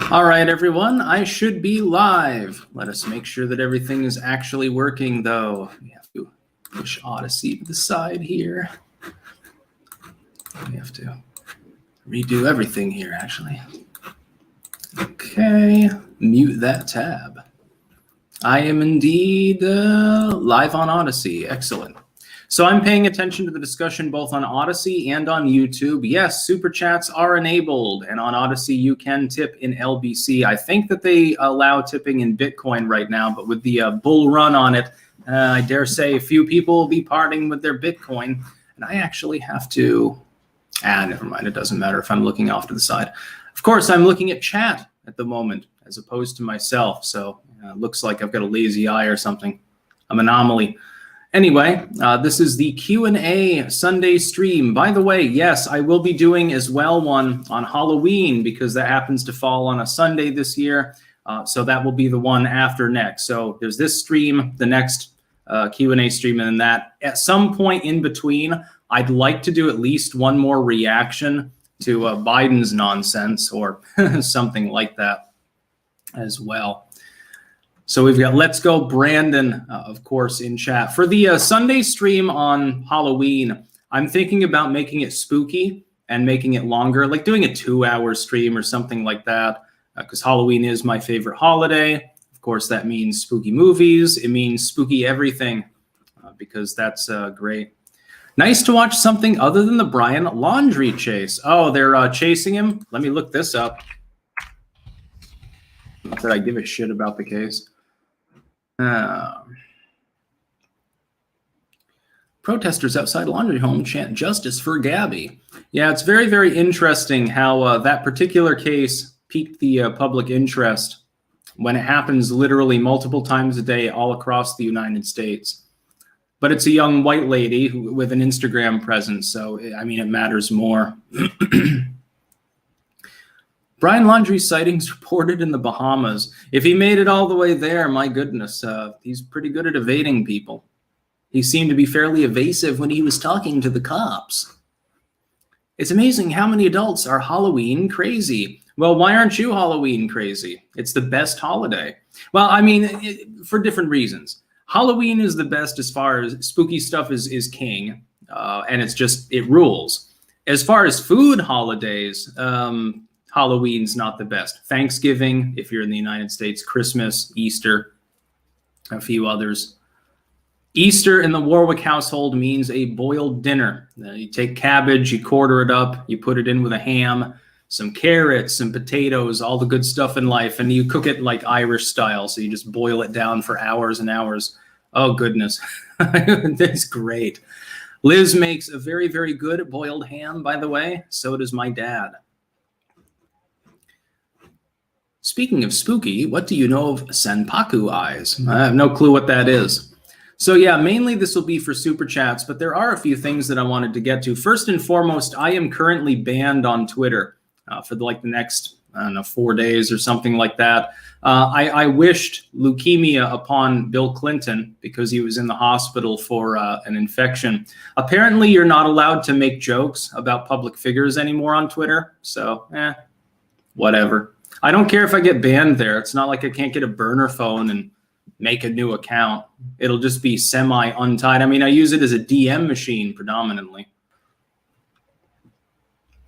All right, everyone, I should be live. Let us make sure that everything is actually working, though. We have to push Odyssey to the side here. We have to redo everything here, actually. Okay, mute that tab. I am indeed live on Odyssey. Excellent. So I'm paying attention to the discussion both on Odyssey and on YouTube. Yes, super chats are enabled, and on Odyssey you can tip in LBC. I think that they allow tipping in Bitcoin right now, but with the bull run on it, I dare say a few people will be parting with their Bitcoin, and I actually have to... never mind. It doesn't matter if I'm looking off to the side. Of course, I'm looking at chat at the moment as opposed to myself, so it looks like I've got a lazy eye or something. I'm an anomaly. Anyway, this is the Q&A Sunday stream. By the way, yes, I will be doing as well one on Halloween because that happens to fall on a Sunday this year. So that will be the one after next. So there's this stream, the next Q&A stream, and then that. At some point in between, I'd like to do at least one more reaction to Biden's nonsense or something like that as well. So we've got Let's Go Brandon, of course, in chat. For the Sunday stream on Halloween, I'm thinking about making it spooky and making it longer, like doing a 2-hour stream or something like that, because Halloween is my favorite holiday. Of course, that means spooky movies. It means spooky everything, because that's great. Nice to watch something other than the Brian laundry chase. Oh, they're chasing him? Let me look this up. Not that I give a shit about the case. Protesters outside laundry home chant justice for Gabby. Yeah, it's very, very interesting how that particular case piqued the public interest when it happens literally multiple times a day all across the United States. But it's a young white lady with an Instagram presence, so, I mean, it matters more. Brian Laundrie sightings reported in the Bahamas. If he made it all the way there, my goodness, he's pretty good at evading people. He seemed to be fairly evasive when he was talking to the cops. It's amazing how many adults are Halloween crazy. Well, why aren't you Halloween crazy? It's the best holiday. Well, I mean, for different reasons. Halloween is the best as far as spooky stuff is king, and it's just, it rules. As far as food holidays, Halloween's not the best. Thanksgiving, if you're in the United States, Christmas, Easter, a few others. Easter in the Warwick household means a boiled dinner. You take cabbage, you quarter it up, you put it in with a ham, some carrots, some potatoes, all the good stuff in life, and you cook it like Irish style, so you just boil it down for hours and hours. Oh, goodness. That's great. Liz makes a very, very good boiled ham, by the way. So does my dad. Speaking of spooky, what do you know of Senpaku eyes? I have no clue what that is. So yeah, mainly this will be for super chats, but there are a few things that I wanted to get to. First and foremost, I am currently banned on Twitter for the next, I don't know, 4 days or something like that. I wished leukemia upon Bill Clinton because he was in the hospital for an infection. Apparently, you're not allowed to make jokes about public figures anymore on Twitter. So, whatever. I don't care if I get banned there. It's not like I can't get a burner phone and make a new account. It'll just be semi-untied. I mean, I use it as a DM machine predominantly.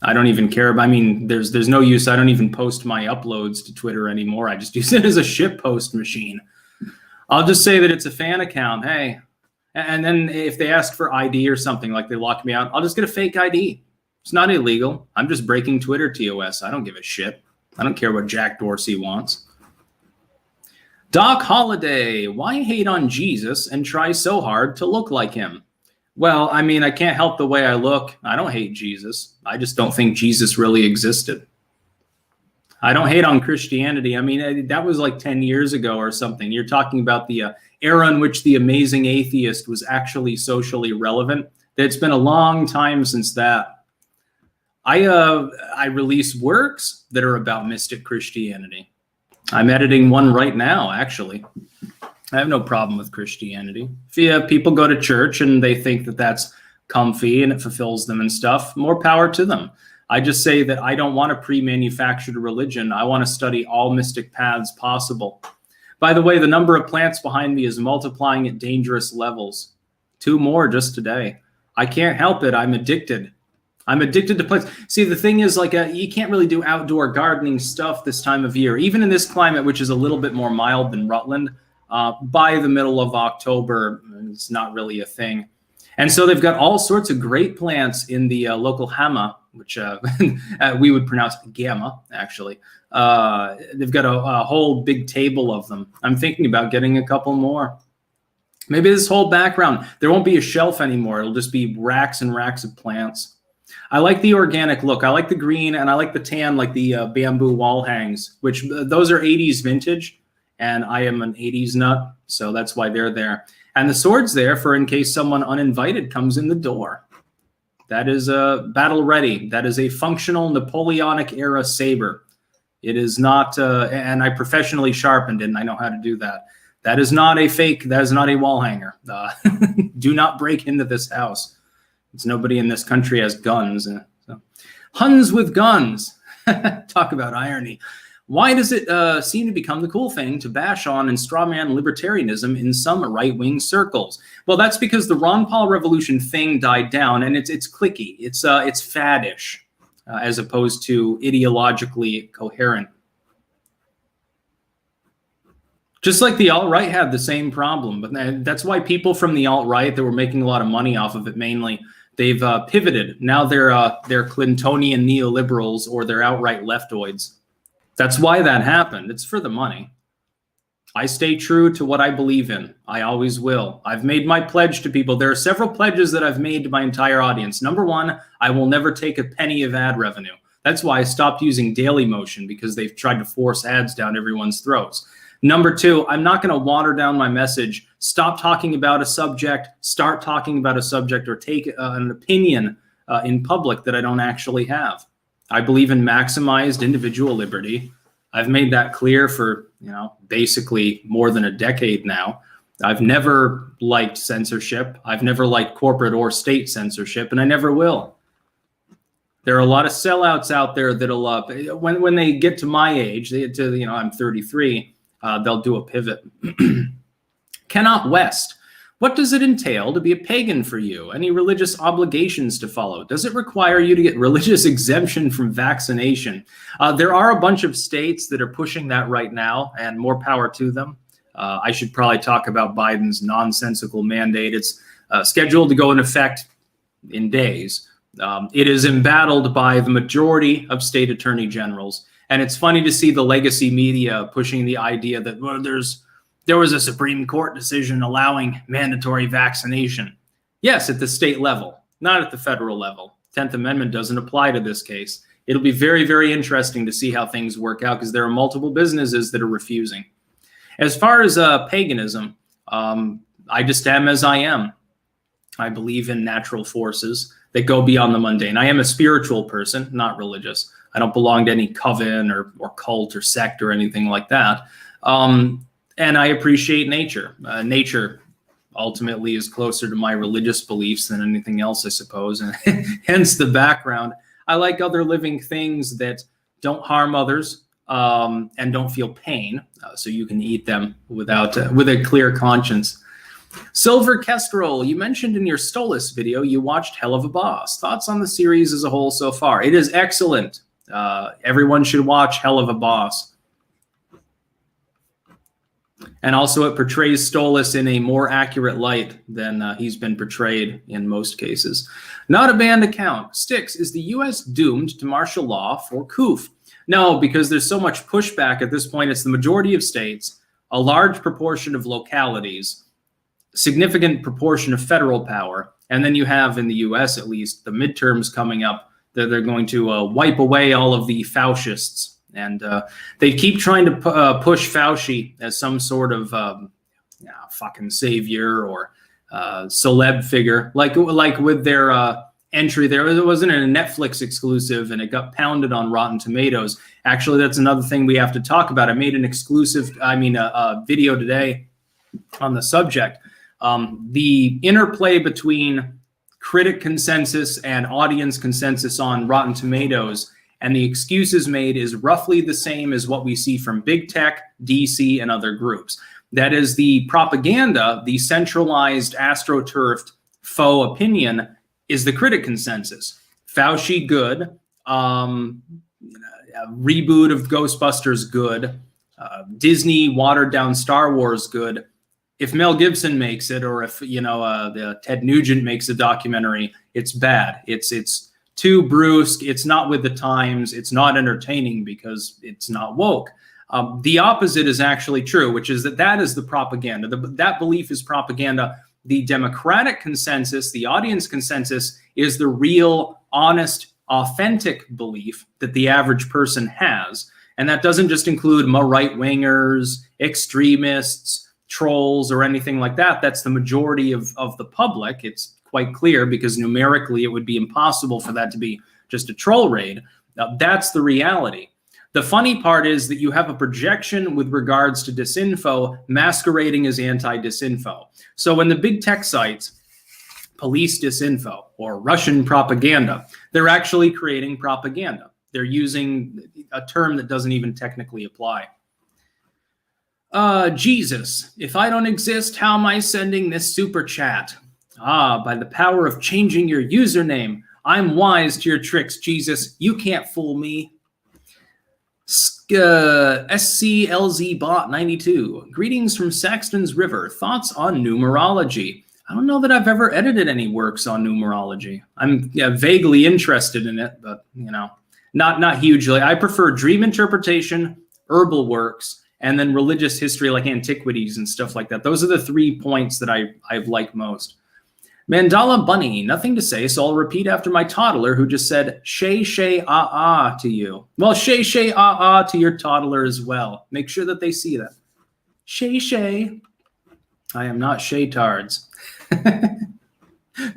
I don't even care. I mean, there's no use. I don't even post my uploads to Twitter anymore. I just use it as a shit post machine. I'll just say that it's a fan account. Hey, and then if they ask for ID or something, like they lock me out, I'll just get a fake ID. It's not illegal. I'm just breaking Twitter TOS. I don't give a shit. I don't care what Jack Dorsey wants. Doc Holliday, why hate on Jesus and try so hard to look like him? Well, I mean, I can't help the way I look. I don't hate Jesus. I just don't think Jesus really existed. I don't hate on Christianity. I mean, that was like 10 years ago or something. You're talking about the era in which the amazing atheist was actually socially relevant. It's been a long time since that. I release works that are about mystic Christianity. I'm editing one right now, actually. I have no problem with Christianity. If people go to church and they think that that's comfy and it fulfills them and stuff, more power to them. I just say that I don't want a pre-manufactured religion. I want to study all mystic paths possible. By the way, the number of plants behind me is multiplying at dangerous levels. 2 more just today. I can't help it. I'm addicted. I'm addicted to plants. See, the thing is, like, you can't really do outdoor gardening stuff this time of year, even in this climate, which is a little bit more mild than Rutland. By the middle of October, it's not really a thing. And so they've got all sorts of great plants in the local hammer, which we would pronounce gamma, actually. They've got a whole big table of them. I'm thinking about getting a couple more. Maybe this whole background, there won't be a shelf anymore. It'll just be racks and racks of plants. I like the organic look. I like the green, and I like the tan, like the bamboo wall hangs, which those are 80s vintage, and I am an 80s nut, so that's why they're there. And the sword's there for in case someone uninvited comes in the door. That is battle ready. That is a functional Napoleonic era saber. It is not, and I professionally sharpened it, and I know how to do that. That is not a fake. That is not a wall hanger. Do not break into this house. It's nobody in this country has guns. So. Huns with guns. Talk about irony. Why does it seem to become the cool thing to bash on and strawman libertarianism in some right-wing circles? Well, that's because the Ron Paul revolution thing died down, and it's cliquey. It's faddish, as opposed to ideologically coherent. Just like the alt-right had the same problem, but that's why people from the alt-right that were making a lot of money off of it mainly, they've pivoted. Now they're Clintonian neoliberals, or they're outright leftoids. That's why that happened. It's for the money. I stay true to what I believe in. I always will. I've made my pledge to people. There are several pledges that I've made to my entire audience. Number 1, I will never take a penny of ad revenue. That's why I stopped using Dailymotion, because they've tried to force ads down everyone's throats. Number 2, I'm not going to water down my message. Stop talking about a subject, start talking about a subject, or take an opinion in public that I don't actually have. I believe in maximized individual liberty. I've made that clear for, basically more than a decade now. I've never liked censorship. I've never liked corporate or state censorship, and I never will. There are a lot of sellouts out there that'll, when they get to my age, I'm 33, they'll do a pivot. Kenneth West. What does it entail to be a pagan for you? Any religious obligations to follow? Does it require you to get religious exemption from vaccination? There are a bunch of states that are pushing that right now, and more power to them. I should probably talk about Biden's nonsensical mandate. It's scheduled to go into effect in days. It is embattled by the majority of state attorney generals. And it's funny to see the legacy media pushing the idea that, well, there was a Supreme Court decision allowing mandatory vaccination. Yes, at the state level, not at the federal level. 10th Amendment doesn't apply to this case. It'll be very, very interesting to see how things work out, because there are multiple businesses that are refusing. As far as paganism, I just am as I am. I believe in natural forces that go beyond the mundane. I am a spiritual person, not religious. I don't belong to any coven or cult or sect or anything like that. And I appreciate nature. Nature ultimately is closer to my religious beliefs than anything else, I suppose, and hence the background. I like other living things that don't harm others and don't feel pain, so you can eat them with a clear conscience. Silver Kestrel, you mentioned in your Stolas video you watched Hell of a Boss. Thoughts on the series as a whole so far? It is excellent. Everyone should watch Hell of a Boss. And also it portrays Stolas in a more accurate light than he's been portrayed in most cases. Not a banned account. Styx, is the U.S. doomed to martial law for COOF? No, because there's so much pushback at this point. It's the majority of states, a large proportion of localities, significant proportion of federal power, and then you have, in the U.S. at least, the midterms coming up, that they're going to wipe away all of the fascists. And they keep trying to push Fauci as some sort of fucking savior or celeb figure, like with their entry there. It wasn't a Netflix exclusive, and it got pounded on Rotten Tomatoes. Actually, that's another thing we have to talk about. I made an a video today on the subject. The interplay between critic consensus and audience consensus on Rotten Tomatoes, and the excuses made is roughly the same as what we see from big tech, DC, and other groups. That is, the propaganda, the centralized, astroturfed faux opinion is the critic consensus. Fauci, good. Reboot of Ghostbusters, good. Disney watered down Star Wars, good. If Mel Gibson makes it, or if the Ted Nugent makes a documentary, it's bad. It's too brusque. It's not with the times. It's not entertaining because it's not woke. The opposite is actually true, which is that is the propaganda. That belief is propaganda. The democratic consensus, the audience consensus, is the real, honest, authentic belief that the average person has. And that doesn't just include right-wingers, extremists, trolls, or anything like that. That's the majority of the public. It's quite clear because numerically it would be impossible for that to be just a troll raid. That's the reality. The funny part is that you have a projection with regards to disinfo masquerading as anti-disinfo. So when the big tech sites police disinfo or Russian propaganda, they're actually creating propaganda. They're using a term that doesn't even technically apply. Jesus, if I don't exist, how am I sending this super chat? By the power of changing your username. I'm wise to your tricks, Jesus. You can't fool me. SCLZ Bot 92. Greetings from Saxton's River. Thoughts on numerology? I don't know that I've ever edited any works on numerology. I'm vaguely interested in it, but not hugely. I prefer dream interpretation, herbal works, and then religious history like antiquities and stuff like that. Those are the 3 points that I've liked most. Mandala Bunny, nothing to say, so I'll repeat after my toddler who just said shay shay ah ah to you. Well, shay shay ah ah to your toddler as well. Make sure that they see that. Shay shay. I am not shaytards.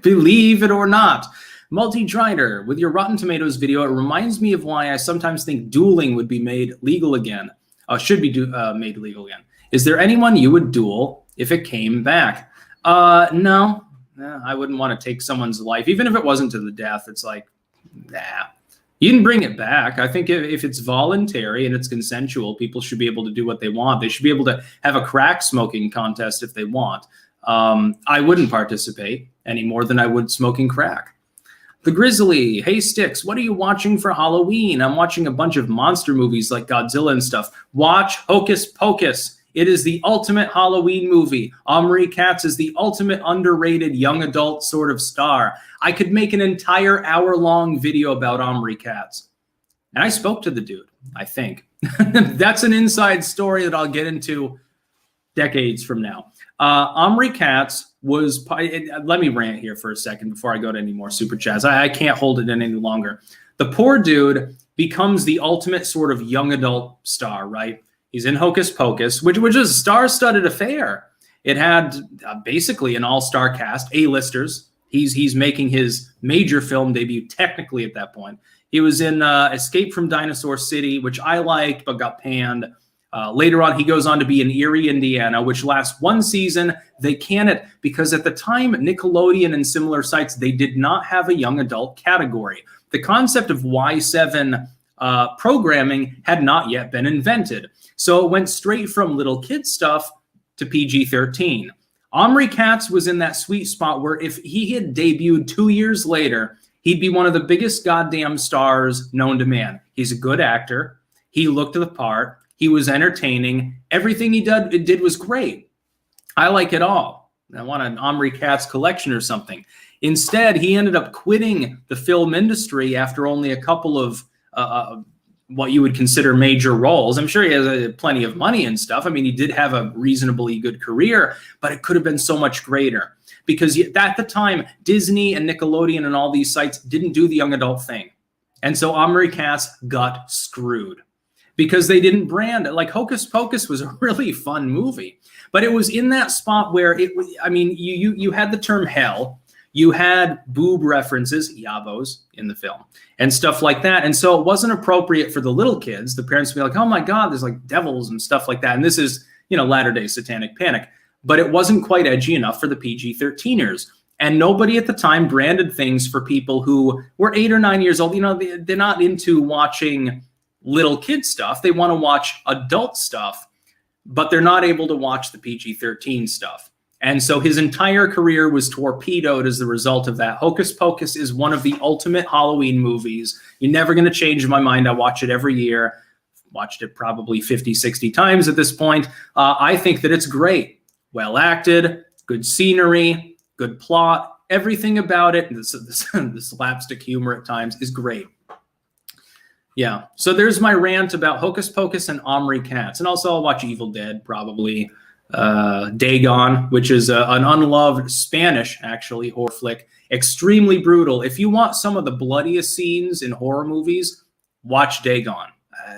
Believe it or not. Multi-Drider, with your Rotten Tomatoes video, it reminds me of why I sometimes think dueling would be made legal again. Should be made legal again. Is there anyone you would duel if it came back? No. I wouldn't want to take someone's life, even if it wasn't to the death. It's like, nah. You can bring it back. I think if it's voluntary and it's consensual, people should be able to do what they want. They should be able to have a crack smoking contest if they want. I wouldn't participate any more than I would smoking crack. The Grizzly, hey Styx, what are you watching for Halloween? I'm watching a bunch of monster movies like Godzilla and stuff. Watch Hocus Pocus. It is the ultimate Halloween movie. Omri Katz is the ultimate underrated young adult sort of star. I could make an entire hour-long video about Omri Katz. And I spoke to the dude, I think. That's an inside story that I'll get into decades from now. Omri Katz was, let me rant here for a second before I go to any more super chats. I can't hold it in any longer. The poor dude becomes the ultimate sort of young adult star, right? He's in Hocus Pocus, which is a star-studded affair. It had basically an all-star cast, A-listers. He's making his major film debut technically at that point. He was in Escape from Dinosaur City, which I liked but got panned. Later on, he goes on to be in Erie, Indiana, which lasts one season. They can it because at the time, Nickelodeon and similar sites, they did not have a young adult category. The concept of Y7 programming had not yet been invented. So it went straight from little kid stuff to PG-13. Omri Katz was in that sweet spot where if he had debuted 2 years later, he'd be one of the biggest goddamn stars known to man. He's a good actor. He looked the part. He was entertaining. Everything he did was great. I like it all. I want an Omri Katz collection or something. Instead, he ended up quitting the film industry after only a couple of what you would consider major roles. I'm sure he has plenty of money and stuff. I mean, he did have a reasonably good career, but it could have been so much greater because at the time, Disney and Nickelodeon and all these sites didn't do the young adult thing. And so Omri Katz got screwed because they didn't brand it. Like Hocus Pocus was a really fun movie, but it was in that spot where you had the term hell. You had boob references, yabos, in the film and stuff like that. And so it wasn't appropriate for the little kids. The parents would be like, oh my God, there's like devils and stuff like that. And this is, latter-day satanic panic. But it wasn't quite edgy enough for the PG-13ers. And nobody at the time branded things for people who were 8 or 9 years old. You know, they're not into watching little kid stuff. They want to watch adult stuff, but they're not able to watch the PG-13 stuff. And so his entire career was torpedoed as the result of that. Hocus Pocus is one of the ultimate Halloween movies. You're never going to change my mind. I watch it every year. Watched it probably 50, 60 times at this point. I think that it's great. Well acted, good scenery, good plot. Everything about it, the slapstick humor at times is great. Yeah, so there's my rant about Hocus Pocus and Omri Cats. And also I'll watch Evil Dead, probably. Dagon, which is an unloved Spanish, actually, horror flick. Extremely brutal. If you want some of the bloodiest scenes in horror movies, watch Dagon.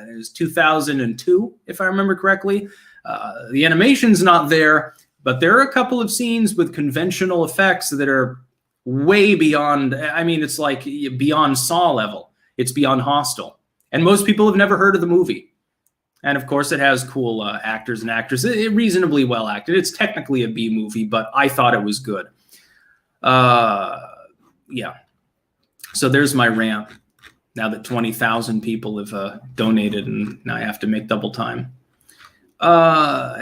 It was 2002, if I remember correctly. The animation's not there, but there are a couple of scenes with conventional effects that are way beyond, I mean, it's like beyond Saw level. It's beyond Hostel. And most people have never heard of the movie. And of course, it has cool actors and actresses. It reasonably well acted. It's technically a B movie, but I thought it was good. Yeah. So there's my rant. Now that 20,000 people have donated, and now I have to make double time. Not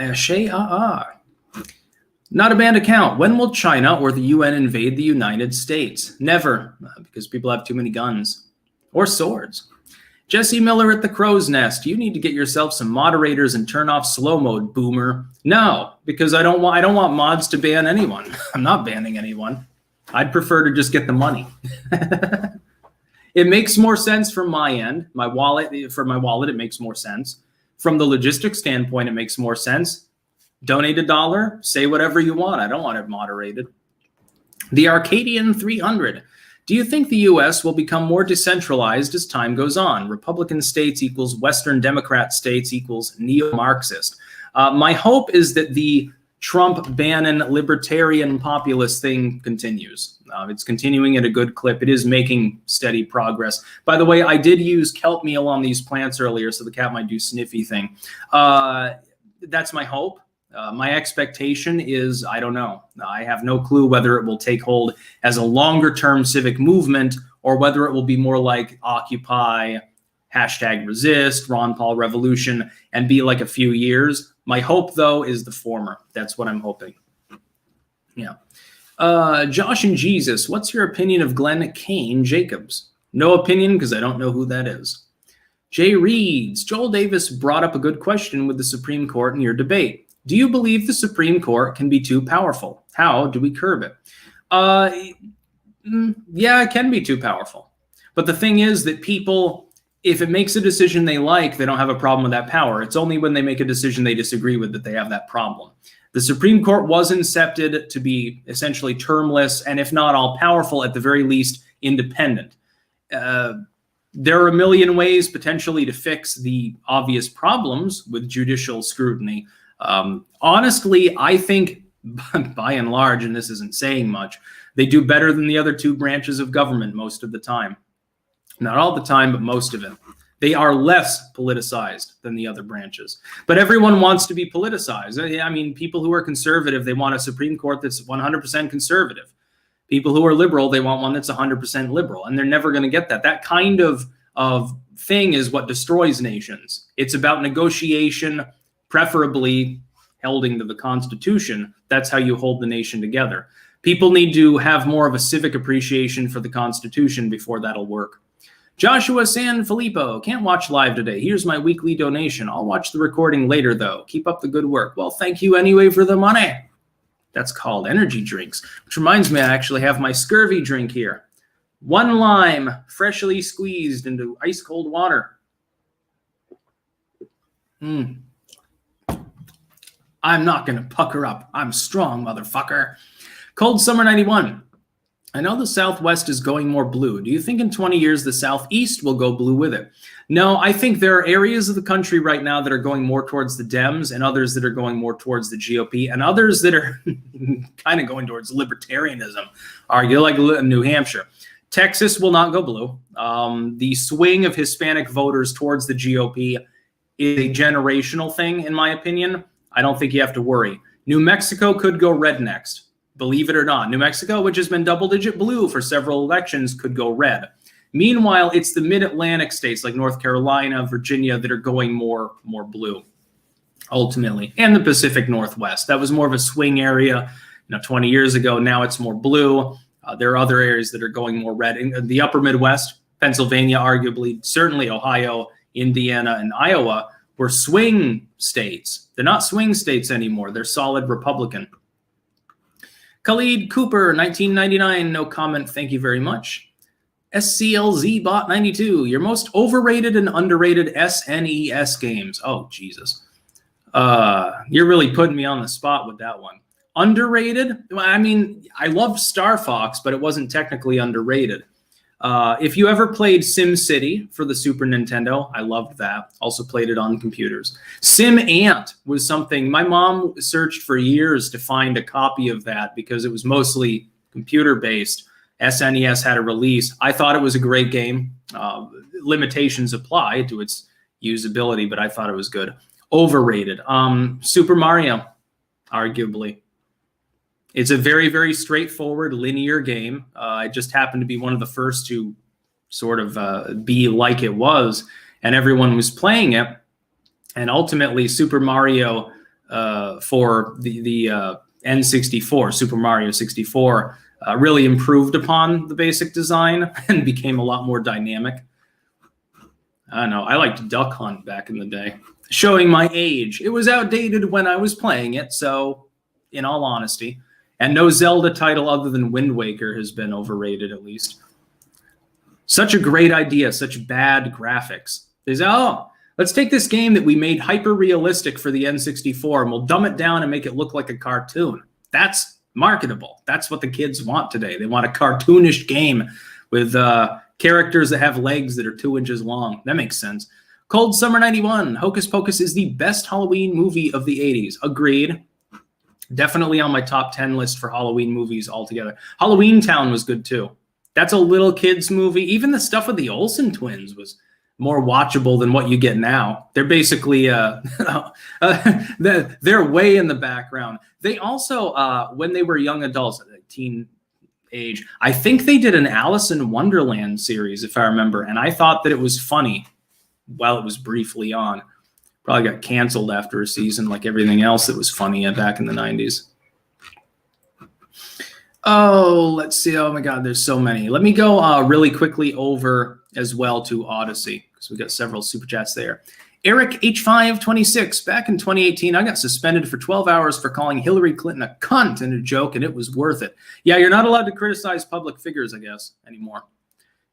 a banned account. When will China or the UN invade the United States? Never, because people have too many guns or swords. Jesse Miller at the Crow's Nest. You need to get yourself some moderators and turn off slow mode, boomer. No, because I don't want mods to ban anyone. I'm not banning anyone. I'd prefer to just get the money. It makes more sense from my end. For my wallet, it makes more sense. From the logistics standpoint, it makes more sense. Donate $1, say whatever you want. I don't want it moderated. The Arcadian 300. Do you think the U.S. will become more decentralized as time goes on? Republican states equals Western Democrat states equals neo-Marxist. My hope is that the Trump-Bannon libertarian populist thing continues. It's continuing at a good clip. It is making steady progress. By the way, I did use kelp meal on these plants earlier, so the cat might do sniffy thing. That's my hope. My expectation is, I don't know. I have no clue whether it will take hold as a longer-term civic movement or whether it will be more like Occupy, #resist, Ron Paul revolution, and be like a few years. My hope, though, is the former. That's what I'm hoping. Yeah. Josh and Jesus, what's your opinion of Glenn Kane Jacobs? No opinion, because I don't know who that is. Jay Reeds, Joel Davis brought up a good question with the Supreme Court in your debate. Do you believe the Supreme Court can be too powerful? How do we curb it? Yeah, it can be too powerful. But the thing is that people, if it makes a decision they like, they don't have a problem with that power. It's only when they make a decision they disagree with that they have that problem. The Supreme Court was incepted to be essentially termless and, if not all powerful, at the very least, independent. There are a million ways potentially to fix the obvious problems with judicial scrutiny. Honestly, I think by and large, and this isn't saying much, they do better than the other two branches of government most of the time. Not all the time, but most of it. They are less politicized than the other branches. But everyone wants to be politicized. I mean, people who are conservative, they want a Supreme Court that's 100% conservative. People who are liberal, they want one that's 100% liberal. And they're never going to get that. That kind of thing is what destroys nations. It's about negotiation, preferably holding to the Constitution. That's how you hold the nation together. People need to have more of a civic appreciation for the Constitution before that'll work. Joshua San Filippo, can't watch live today. Here's my weekly donation. I'll watch the recording later, though. Keep up the good work. Well, thank you anyway for the money. That's called energy drinks, which reminds me I actually have my scurvy drink here. 1 lime, freshly squeezed into ice cold water. I'm not going to pucker up. I'm strong, motherfucker. Cold Summer 91. I know the Southwest is going more blue. Do you think in 20 years the Southeast will go blue with it? No, I think there are areas of the country right now that are going more towards the Dems and others that are going more towards the GOP and others that are kind of going towards libertarianism. Argue like New Hampshire. Texas will not go blue. The swing of Hispanic voters towards the GOP is a generational thing, in my opinion. I don't think you have to worry. New Mexico could go red next. Believe it or not, New Mexico, which has been double-digit blue for several elections, could go red. Meanwhile, it's the mid-Atlantic states like North Carolina, Virginia that are going more blue, ultimately, and the Pacific Northwest. That was more of a swing area, 20 years ago. Now it's more blue. There are other areas that are going more red. In the upper Midwest, Pennsylvania, arguably, certainly Ohio, Indiana, and Iowa were swing states. They're not swing states anymore. They're solid Republican. Khalid Cooper, 1999, no comment, thank you very much. SCLZ Bot 92, your most overrated and underrated SNES games. Oh, Jesus. You're really putting me on the spot with that one. Underrated? I mean, I loved Star Fox, but it wasn't technically underrated. If you ever played SimCity for the Super Nintendo, I loved that. Also played it on computers. Sim Ant was something my mom searched for years to find a copy of that because it was mostly computer-based. SNES had a release. I thought it was a great game. Limitations apply to its usability, but I thought it was good. Overrated. Super Mario, arguably. It's a very, very straightforward linear game. It just happened to be one of the first to sort of be like it was, and everyone was playing it. And ultimately, Super Mario for the N64, Super Mario 64, really improved upon the basic design and became a lot more dynamic. I don't know. I liked Duck Hunt back in the day. Showing my age. It was outdated when I was playing it, so in all honesty. And no Zelda title other than Wind Waker has been overrated, at least. Such a great idea, such bad graphics. Let's take this game that we made hyper-realistic for the N64 and we'll dumb it down and make it look like a cartoon. That's marketable. That's what the kids want today. They want a cartoonish game with characters that have legs that are 2 inches long. That makes sense. Cold Summer 91. Hocus Pocus is the best Halloween movie of the 80s. Agreed. Definitely on my top 10 list for Halloween movies altogether. Halloween Town was good too. That's a little kid's movie. Even the stuff with the Olsen twins was more watchable than what you get now. They're basically, they're way in the background. They also, when they were young adults, at teen age, I think they did an Alice in Wonderland series, if I remember, and I thought that it was funny while it was briefly on. Probably got canceled after a season like everything else that was funny back in the 90s. Oh, let's see. Oh, my God, there's so many. Let me go really quickly over as well to Odyssey because we got several super chats there. Eric H526, back in 2018, I got suspended for 12 hours for calling Hillary Clinton a cunt and a joke, and it was worth it. Yeah, you're not allowed to criticize public figures, I guess, anymore.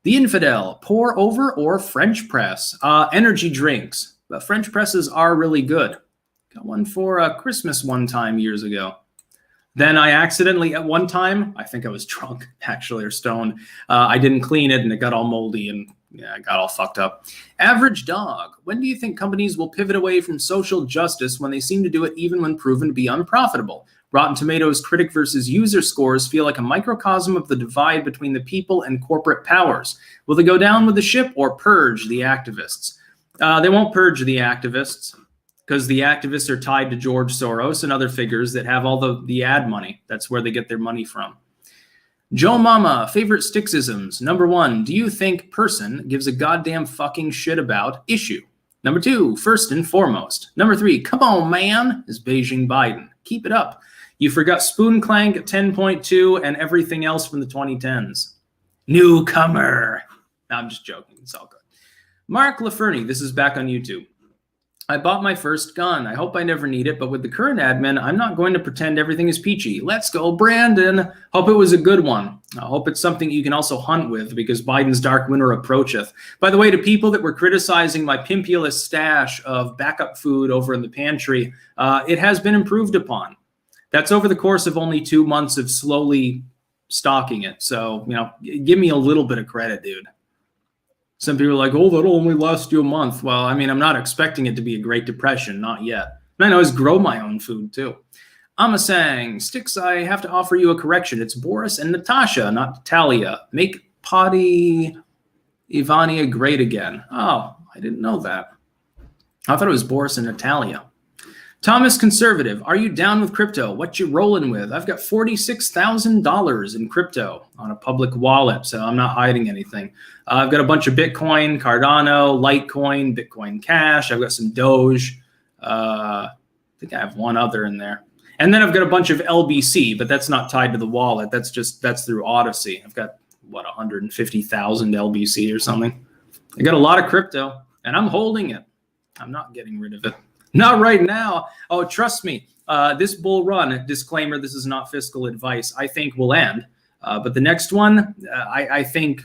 The Infidel, pour over or French press. Energy drinks. But French presses are really good. Got one for Christmas one time years ago. Then I accidentally, at one time, I think I was drunk, actually, or stoned. I didn't clean it, and it got all moldy, and yeah, I got all fucked up. Average Dog. When do you think companies will pivot away from social justice when they seem to do it even when proven to be unprofitable? Rotten Tomatoes critic versus user scores feel like a microcosm of the divide between the people and corporate powers. Will they go down with the ship or purge the activists? They won't purge the activists because the activists are tied to George Soros and other figures that have all the ad money. That's where they get their money from. Joe Mama, favorite Styxisms. Number 1, do you think person gives a goddamn fucking shit about issue? Number 2, first and foremost. Number 3, come on, man, is Beijing Biden. Keep it up. You forgot Spoon Clank 10.2 and everything else from the 2010s. Newcomer. No, I'm just joking. It's all good. Mark LaFerny, this is back on YouTube. I bought my first gun. I hope I never need it, but with the current admin, I'm not going to pretend everything is peachy. Let's go, Brandon. Hope it was a good one. I hope it's something you can also hunt with because Biden's dark winter approacheth. By the way, to people that were criticizing my pimpulous stash of backup food over in the pantry, it has been improved upon. That's over the course of only 2 months of slowly stocking it. So, give me a little bit of credit, dude. Some people are like, oh, that'll only last you a month. Well, I mean, I'm not expecting it to be a Great Depression, not yet. And I always grow my own food, too. Amasang, Styx, I have to offer you a correction. It's Boris and Natasha, not Natalia. Make Potty Ivania great again. Oh, I didn't know that. I thought it was Boris and Natalia. Thomas Conservative, are you down with crypto? What you rolling with? I've got $46,000 in crypto on a public wallet, so I'm not hiding anything. I've got a bunch of Bitcoin, Cardano, Litecoin, Bitcoin Cash. I've got some Doge. I think I have one other in there. And then I've got a bunch of LBC, but that's not tied to the wallet. That's through Odyssey. I've got, 150,000 LBC or something. I got a lot of crypto, and I'm holding it. I'm not getting rid of it. Not right now. Oh, trust me. This bull run, disclaimer, this is not fiscal advice, I think will end. But the next one, I think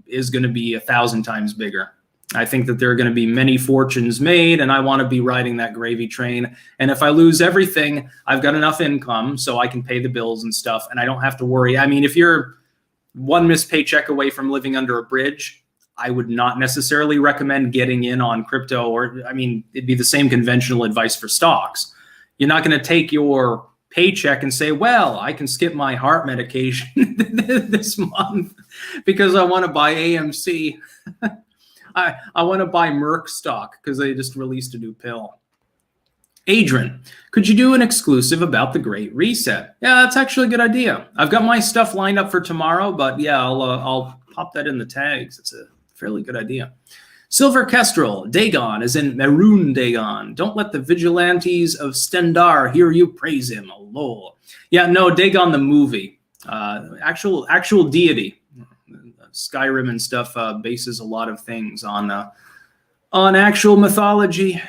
is going to be 1,000 times bigger. I think that there are going to be many fortunes made, and I want to be riding that gravy train. And if I lose everything, I've got enough income so I can pay the bills and stuff, and I don't have to worry. I mean, if you're one missed paycheck away from living under a bridge, I would not necessarily recommend getting in on crypto, or, I mean, it'd be the same conventional advice for stocks. You're not going to take your paycheck and say, well, I can skip my heart medication this month because I want to buy AMC. I want to buy Merck stock because they just released a new pill. Adrian, could you do an exclusive about the Great Reset? Yeah, that's actually a good idea. I've got my stuff lined up for tomorrow, but yeah, I'll pop that in the tags. It's a fairly good idea. Silver Kestrel, Dagon, as in Maroon Dagon. Don't let the vigilantes of Stendar hear you praise him. Lol. Yeah, no, Dagon the movie. Actual deity. Skyrim and stuff bases a lot of things on actual mythology.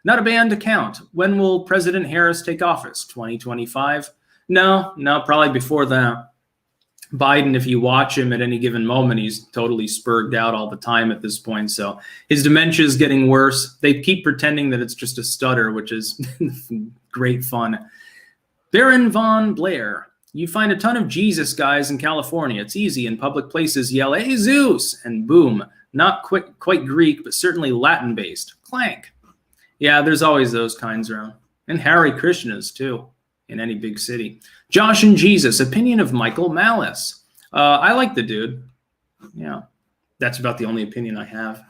Not a banned account. When will President Harris take office? 2025? No, probably before that. Biden, if you watch him at any given moment, he's totally spurged out all the time at this point. So his dementia is getting worse. They keep pretending that it's just a stutter, which is great fun. Baron Von Blair, you find a ton of Jesus guys in California. It's easy. In public places, yell, hey, Zeus, and boom. Not quite Greek, but certainly Latin-based. Clank. Yeah, there's always those kinds around. And Hare Krishnas, too, in any big city. Josh and Jesus, opinion of Michael Malice. I like the dude. Yeah, that's about the only opinion I have.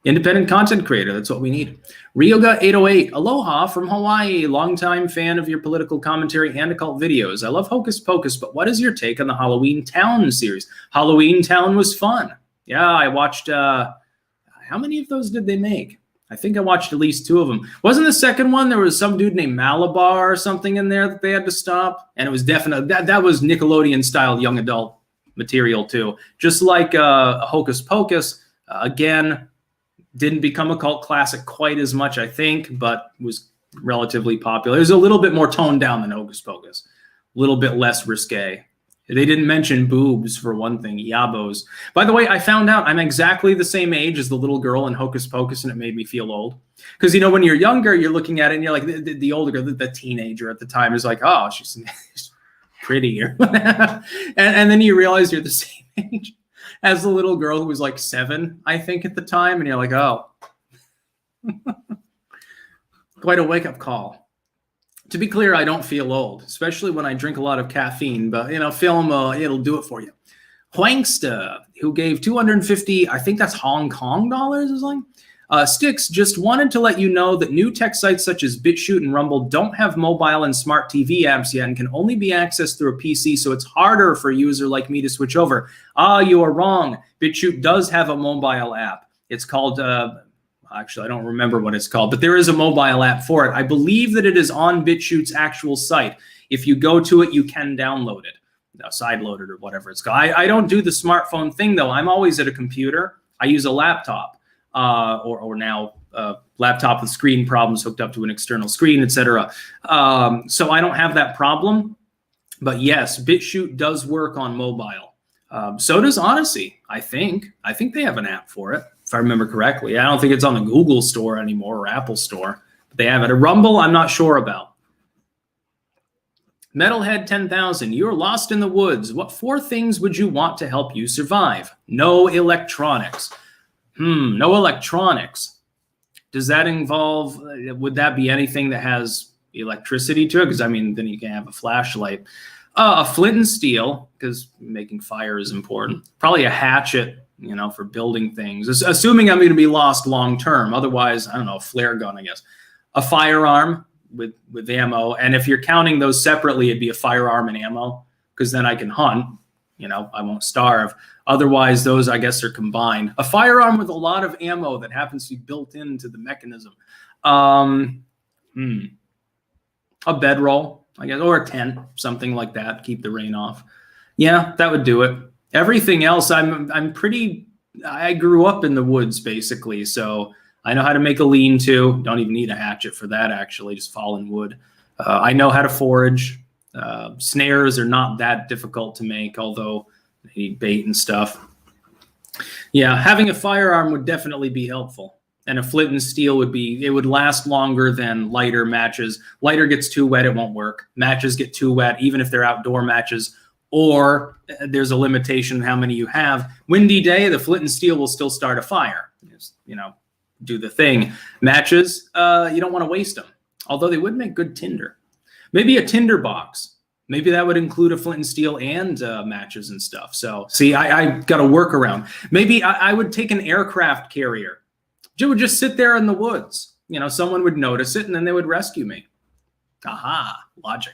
Independent content creator, that's what we need. Ryoga808, aloha from Hawaii. Longtime fan of your political commentary and occult videos. I love Hocus Pocus, but what is your take on the Halloween Town series? Halloween Town was fun. Yeah, I watched, how many of those did they make? I think I watched at least 2 of them. Wasn't the second one, there was some dude named Malabar or something in there that they had to stop? And it was definitely, that was Nickelodeon-style young adult material too. Just like Hocus Pocus, again, didn't become a cult classic quite as much, I think, but was relatively popular. It was a little bit more toned down than Hocus Pocus. A little bit less risque. They didn't mention boobs, for one thing, yabos. By the way, I found out I'm exactly the same age as the little girl in Hocus Pocus, and it made me feel old. Because, when you're younger, you're looking at it, and you're like, the older girl, the teenager at the time is like, oh, she's prettier. and then you realize you're the same age as the little girl who was like 7, I think, at the time, and you're like, oh. Quite a wake-up call. To be clear, I don't feel old, especially when I drink a lot of caffeine, but, film, it'll do it for you. Huangsta, who gave 250, I think that's Hong Kong dollars or something. Styx, just wanted to let you know that new tech sites such as BitChute and Rumble don't have mobile and smart TV apps yet and can only be accessed through a PC, so it's harder for a user like me to switch over. You are wrong. BitChute does have a mobile app. It's called... Actually, I don't remember what it's called, but there is a mobile app for it. I believe that it is on BitChute's actual site. If you go to it, you can download it, sideload it or whatever it's called. I don't do the smartphone thing, though. I'm always at a computer. I use a laptop or now laptop with screen problems hooked up to an external screen, etc. So I don't have that problem. But yes, BitChute does work on mobile. So does Odyssey, I think. I think they have an app for it, if I remember correctly. I don't think it's on the Google store anymore or Apple store, but they have it. A Rumble, I'm not sure about. Metalhead 10,000, you're lost in the woods. What 4 things would you want to help you survive? No electronics. No electronics. Does that involve, would that be anything that has electricity to it? Because, then you can have a flashlight. A flint and steel, because making fire is important. Probably a hatchet, for building things. Assuming I'm going to be lost long term. Otherwise, I don't know, a flare gun, I guess. A firearm, with ammo. And if you're counting those separately, it'd be a firearm and ammo, because then I can hunt. You know, I won't starve. Otherwise, those, I guess, are combined. A firearm with a lot of ammo that happens to be built into the mechanism. A bedroll, I guess, or a tent, something like that. Keep the rain off. Yeah, that would do it. Everything else, I grew up in the woods, basically, so I know how to make a lean-to. Don't even need a hatchet for that, actually, just fallen wood. I know how to forage. Snares are not that difficult to make, although they need bait and stuff. Yeah, having a firearm would definitely be helpful. And a flint and steel would last longer than lighter matches. Lighter gets too wet, it won't work. Matches get too wet, even if they're outdoor matches, or there's a limitation on how many you have. Windy day, the flint and steel will still start a fire. Just, you know, do the thing. Matches, you don't want to waste them, although they would make good tinder. Maybe a tinder box. Maybe that would include a flint and steel and matches and stuff. So, see, I got a workaround. Maybe I would take an aircraft carrier. It would just sit there in the woods. You know, someone would notice it, and then they would rescue me. Aha, logic.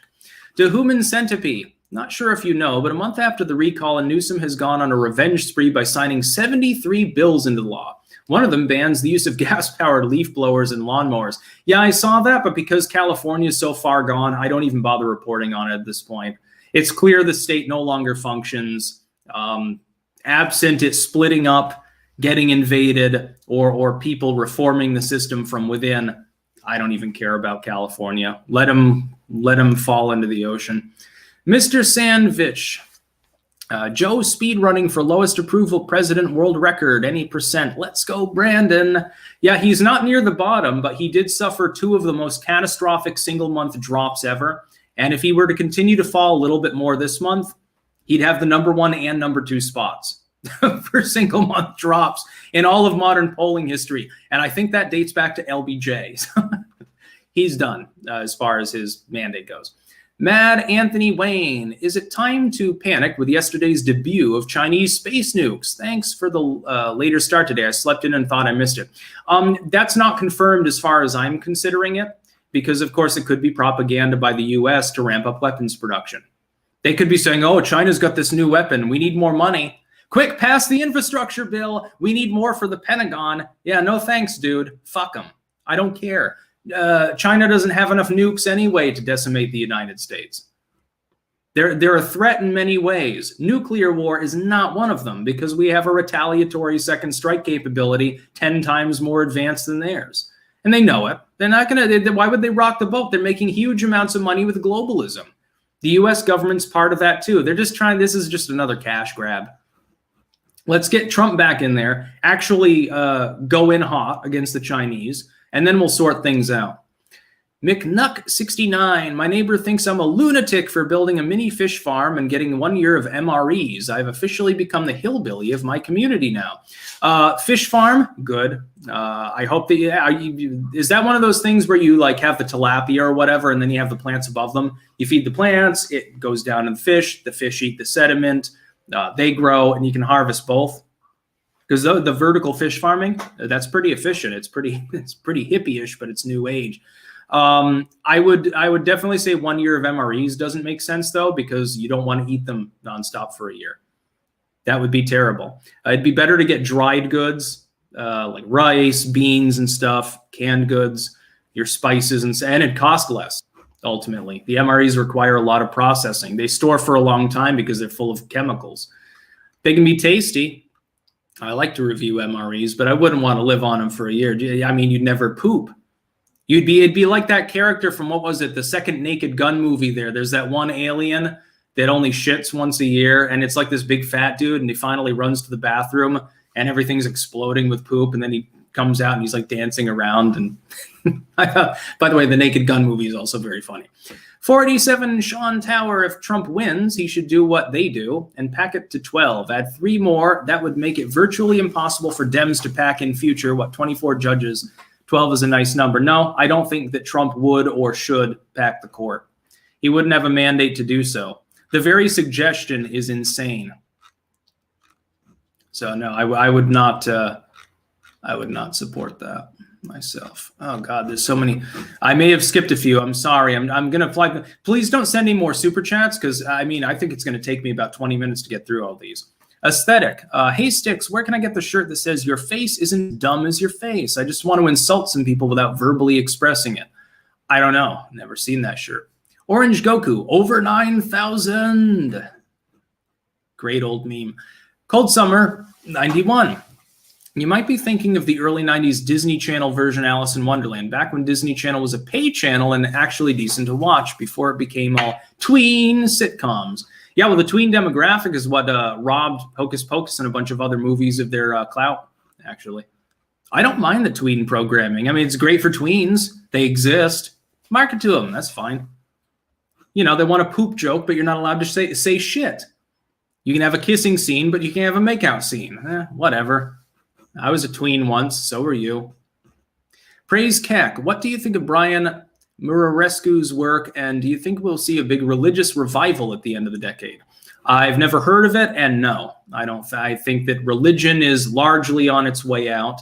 The human centipede. Not sure if you know, but a month after the recall, Newsom has gone on a revenge spree by signing 73 bills into law. One of them bans the use of gas-powered leaf blowers and lawnmowers. Yeah, I saw that, but because California is so far gone, I don't even bother reporting on it at this point. It's clear the state no longer functions. Absent it splitting up, getting invaded, or people reforming the system from within, I don't even care about California. Let them fall into the ocean. Mr. Sandvich. Joe speedrunning for lowest approval president world record, any percent. Let's go, Brandon. Yeah, he's not near the bottom, but he did suffer 2 of the most catastrophic single-month drops ever. And if he were to continue to fall a little bit more this month, he'd have the #1 and #2 spots for single-month drops in all of modern polling history. And I think that dates back to LBJ. He's done as far as his mandate goes. Mad Anthony Wayne, is it time to panic with yesterday's debut of Chinese space nukes? Thanks for the later start today. I slept in and thought I missed it. That's not confirmed as far as I'm considering it, because of course it could be propaganda by the US to ramp up weapons production. They could be saying, oh, China's got this new weapon. We need more money. Quick, pass the infrastructure bill. We need more for the Pentagon. Yeah, no thanks, dude. Fuck them. I don't care. China doesn't have enough nukes anyway to decimate the United States. They're a threat in many ways. Nuclear war is not one of them, because we have a retaliatory second strike capability 10 times more advanced than theirs. And they know it. They're not going to, why would they rock the boat? They're making huge amounts of money with globalism. The US government's part of that too. They're just trying, this is just another cash grab. Let's get Trump back in there, actually go in hot against the Chinese, and then we'll sort things out. McNuck69, my neighbor thinks I'm a lunatic for building a mini fish farm and getting 1 year of MREs. I've officially become the hillbilly of my community now. Fish farm, good. I hope that, is that one of those things where you like have the tilapia or whatever, and then you have the plants above them? You feed the plants, it goes down in the fish eat the sediment, they grow, and you can harvest both. Because the vertical fish farming, that's pretty efficient. It's pretty hippie-ish, but it's new age. I would definitely say 1 year of MREs doesn't make sense though, because you don't want to eat them nonstop for a year. That would be terrible. It'd be better to get dried goods like rice, beans, and stuff, canned goods, your spices, and it costs less. Ultimately, the MREs require a lot of processing. They store for a long time because they're full of chemicals. They can be tasty. I like to review MREs, but I wouldn't want to live on them for a year. I mean, you'd never poop. It'd be like that character from, what was it, the second Naked Gun movie there. There's that one alien that only shits once a year, and it's like this big fat dude, and he finally runs to the bathroom, and everything's exploding with poop, and then he comes out, and he's like dancing around. And by the way, the Naked Gun movie is also very funny. 487 Sean Tower, if Trump wins, he should do what they do and pack it to 12. Add 3 more. That would make it virtually impossible for Dems to pack in future. 24 judges? 12 is a nice number. No, I don't think that Trump would or should pack the court. He wouldn't have a mandate to do so. The very suggestion is insane. So no, I would not support that. myself. Oh God, there's so many. I may have skipped a few. I'm sorry. I'm gonna fly. Please don't send any more super chats because I think it's gonna take me about 20 minutes to get through all these. Aesthetic. Hey Styx, where can I get the shirt that says your face isn't dumb as your face? I just want to insult some people without verbally expressing it. I don't know. Never seen that shirt. Orange Goku, over 9,000. Great old meme. Cold Summer, 91. You might be thinking of the early 90s Disney Channel version Alice in Wonderland, back when Disney Channel was a pay channel and actually decent to watch before it became all tween sitcoms. Yeah, well, the tween demographic is what robbed Hocus Pocus and a bunch of other movies of their clout, actually. I don't mind the tween programming. It's great for tweens. They exist. Market to them. That's fine. They want a poop joke, but you're not allowed to say shit. You can have a kissing scene, but you can't have a makeout scene. Whatever. I was a tween once. So were you. Praise Keck. What do you think of Brian Murarescu's work, and do you think we'll see a big religious revival at the end of the decade? I've never heard of it, and no, I don't. I think that religion is largely on its way out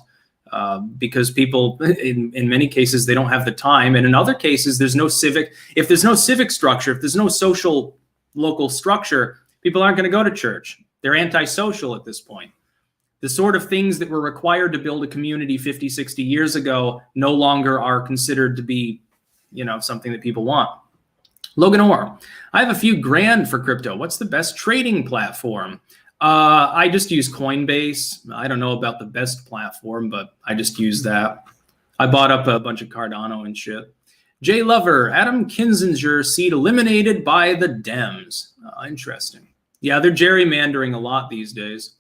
because people, in many cases, they don't have the time, and in other cases, there's no civic. If there's no civic structure, if there's no social local structure, people aren't going to go to church. They're antisocial at this point. The sort of things that were required to build a community 50, 60 years ago no longer are considered to be something that people want. Logan Orr, I have a few grand for crypto. What's the best trading platform? I just use Coinbase. I don't know about the best platform, but I just use that. I bought up a bunch of Cardano and shit. Jay Lover, Adam Kinzinger seat eliminated by the Dems. Interesting. Yeah, they're gerrymandering a lot these days.